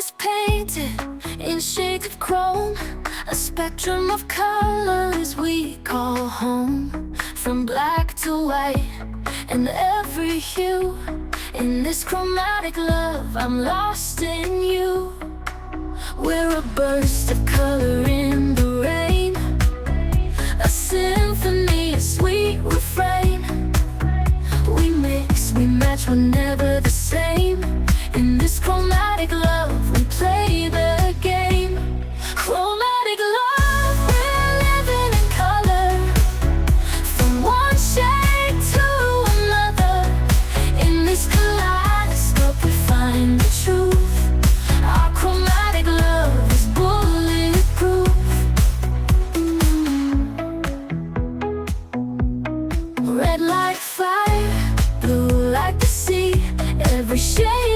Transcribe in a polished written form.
is painted in shades of chrome, a spectrum of colors we call home. From black to white and every hue, in this chromatic love I'm lost in you. We're a burst of color in the rain, a symphony, a sweet refrain. We mix, we match, we're never the same. In this chromatic love we play the game. Chromatic love, we're living in color, from one shade to another. In this kaleidoscope we find the truth. Our chromatic love is bulletproof. Red like fire, blue like the sea, every shade